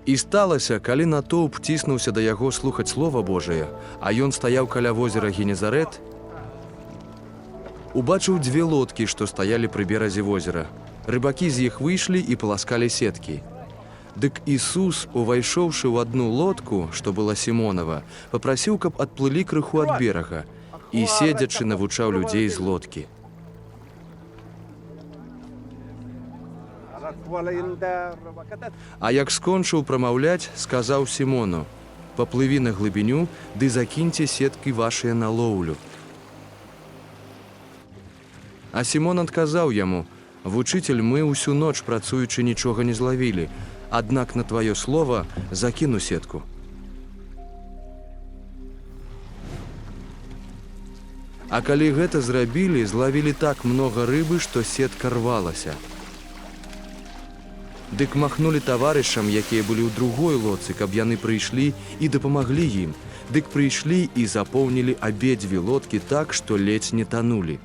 І сталася, калі натоўп ціснуўся да яго слухаць слова Божае, а ён стаяў каля возера Генезарэт, убачыў дзве лодкі, што стаялі пры беразе возера. Рыбакі з іх выйшлі і паласкалі сеткі. Дык Ісус, увайшоўшы ў адну лодку, што была Сімонава, папрасіў, каб адплылі крыху ад берага, і седзячы навучаў людзей з лодкі. А як скончыў прамаўляць, сказаў Сімону: «Паплыві на глыбіню, ды закіньце сеткі вашыя на лоўлю». А Сімон адказаў яму: «Вучыцель, мы ўсю ноч працуючы нічога не злавілі, аднак на тваё слова закіну сетку». А калі гэта зрабілі, злавілі так многа рыбы, што сетка рвалася. Дык махнулі таварышам, якія былі ў другой лодцы, каб яны прыйшлі і дапамаглі ім. Дык прыйшлі і запоўнілі абедзве лодкі так, што ледзь не танулі.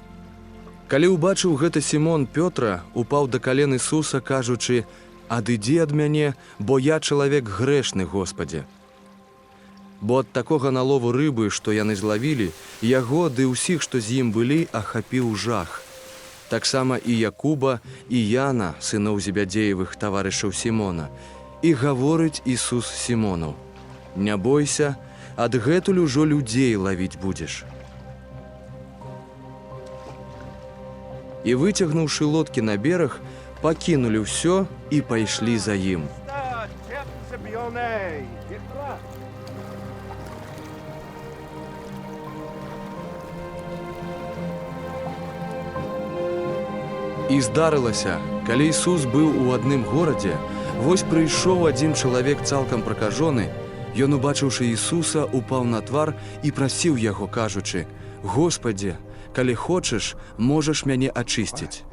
Калі ўбачыў гэта Сімон Пётра, упаў да кален Ісуса, кажучы: «Адыдзі ад мяне, бо я чалавек грэшны, Господзе». Бо ад такога налову рыбы, што яны злавілі, яго ды ўсіх, што з ім былі, ахапіў жах. Таксама і Якуба, і Яна, сыноў Зебядзеевых, таварышаў Сімона. І гаворыць Ісус Сімону: «Не бойся, адгэтуль ужо людзей лавіць будзеш». І выцягнуўшы лодкі на бераг, пакінулі ўсё і пайшлі за ім. І здарылася, калі Ісус быў у адным горадзе, вось прыйшоў адзін чалавек цалкам пракажоны, ён, убачыўшы Ісуса, упаў на твар і прасіў яго, кажучы: «Господзе, калі хочаш, можаш мяне ачысціць».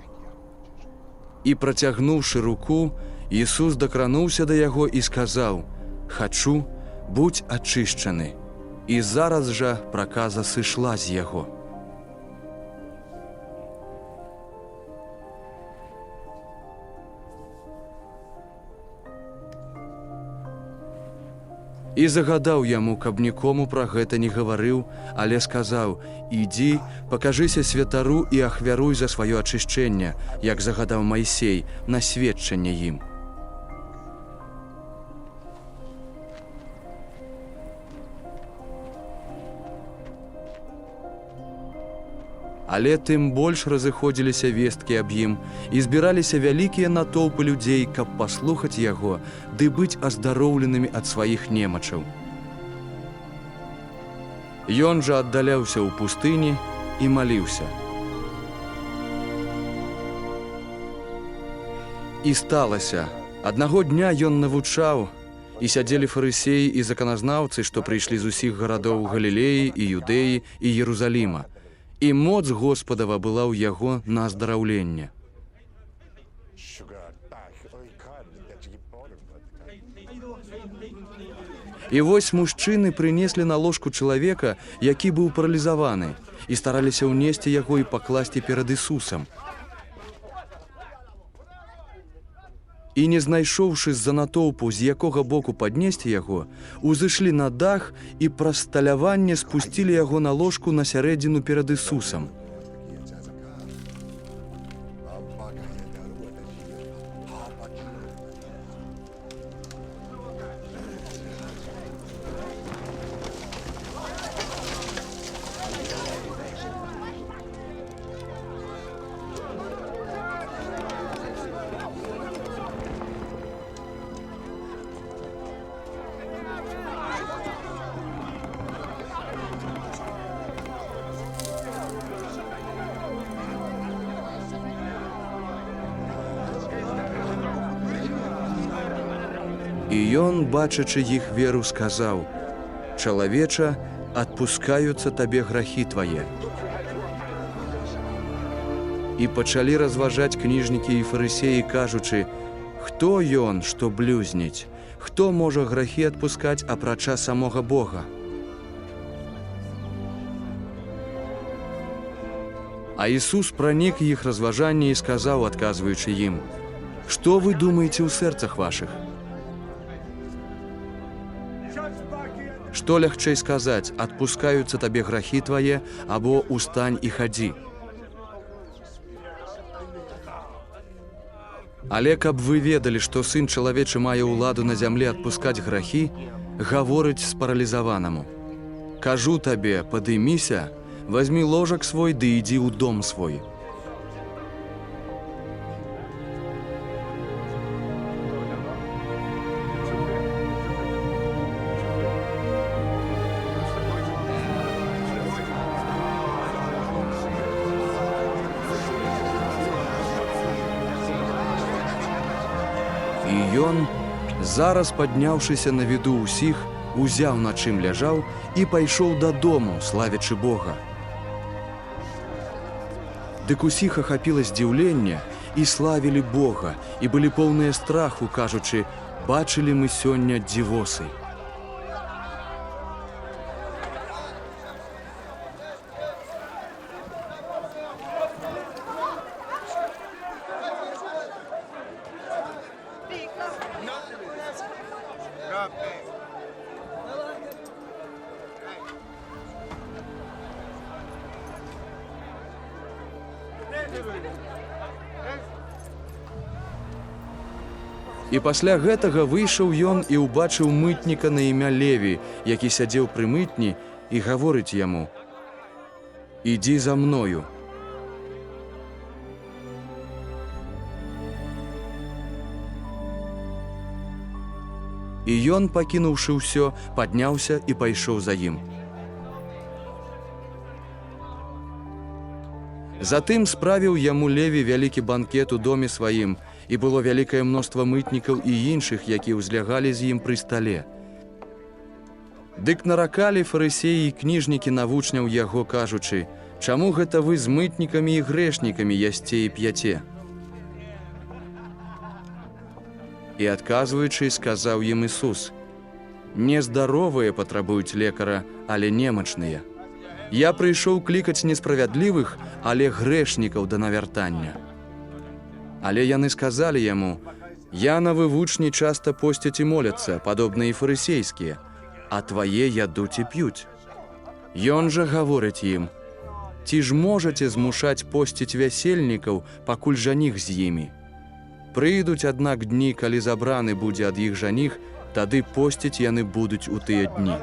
І працягнуўшы руку, Ісус дакрануўся да яго і сказаў: «Хачу, будзь ачышчаны». І зараз жа праказа сышла з яго. І загадаў яму, каб нікому пра гэта не гаварыў, але сказаў: «Ідзі, пакажыся святару і ахвяруй за сваё ачышчэнне, як загадаў Майсей, на сведчанне ім». Але тым больш разыходзіліся весткі аб ім, і збіраліся вялікія натоўпы людзей, каб паслухаць яго ды быць аздароўленымі ад сваіх немачаў. Ён жа аддаляўся ў пустыні і маліўся. І сталася, аднаго дня ён навучаў, і сядзелі фарысеі і заканазнаўцы, што прыйшлі з усіх гарадоў Галілеі і Юдэі і Єрусаліма. І моц Господава была ў яго на аздараўленне. І вось мужчыны прынеслі на ложку чалавека, які быў паралізаваны, і стараліся ўнесці яго і пакласці перад Ісусам. І не знайшоўшы з-за натоўпу, з якога боку паднесці яго, узышлі на дах і праз сталяванне спусцілі яго на ложку на сярэдзіну перад Ісусам. І ён, бачачы іх веру, сказаў: «Чалавеча, адпускаюцца табе грахі твае». І пачалі разважаць кніжнікі і фарысеі, кажучы: «Хто ён, што блюзніць? Хто можа грахі адпускаць, апрача самога Бога?» А Ісус пранік іх разважанне і сказаў, адказваючы ім: «Што вы думаеце ў сэрцах вашых? Што лягчэй сказаць: адпускаюцца табе грахі твае, або устань і хадзі. Але каб вы ведалі, што сын чалавечы мае ўладу на зямлі адпускаць грахі, гаворыць спаралізаванаму: кажу табе, падыміся, вазьмі ложак свой ды ідзі ў дом свой. І ён, зараз падняўшыся на віду ўсіх, узяў на чым ляжаў і пайшоў дадому, славячы Бога. Дык усіх ахапіла здзіўленне і славілі Бога, і былі поўныя страху, кажучы: бачылі мы сёння дзівосы. І пасля гэтага выйшаў ён і ўбачыў мытніка на імя Леві, які сядзеў пры мытні, і гаворыць яму: ідзі за мною. І ён, пакінуўшы ўсё, падняўся і пайшоў за ім. Затым справіў яму Леві вялікі банкет у доме сваім, і было вялікае мноства мытнікаў і іншых, якія ўзлягалі з ім пры стале. Дык наракалі фарысеі і кніжнікі на вучняў яго, кажучы: чаму гэта вы з мытнікамі і грэшнікамі ясце і п'яце? І адказваючы, сказаў ім Ісус: нездаровыя патрабуюць лекара, але немачныя. Я прыйшоў клікаць несправядлівых, але грэшнікаў да навяртання. Але яны сказалі яму: Янавы вучні часта посцяць і моляцца, падобна і фарысейскія, а твае ядуць і п'юць. Ён жа гаворыць ім: ці ж можаце змушаць посціць вясельнікаў, пакуль жаніх з імі? Прыйдуць, аднак, дні, калі забраны будзе ад іх жаніх, тады посціць яны будуць у тыя дні.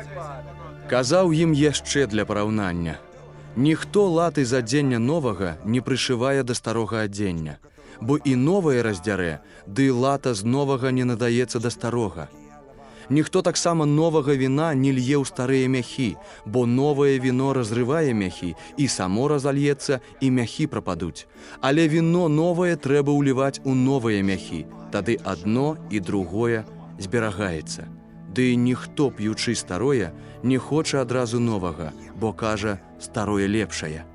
Казаў ім яшчэ для параўнання: ніхто латы з адзення новага не прышывае да старога адзення, бо і новае раздзярэ, ды лата з новага не надаецца да старога. Ніхто таксама новага віна не лье ў старыя мяхі, бо новае віно разрывае мяхі, і само разальецца, і мяхі прападуць. Але віно новае трэба ўліваць у новыя мяхі, тады адно і другое зберагаецца. Ды ніхто, п'ючы старое, не хоча адразу новага, бо кажа: старое лепшае.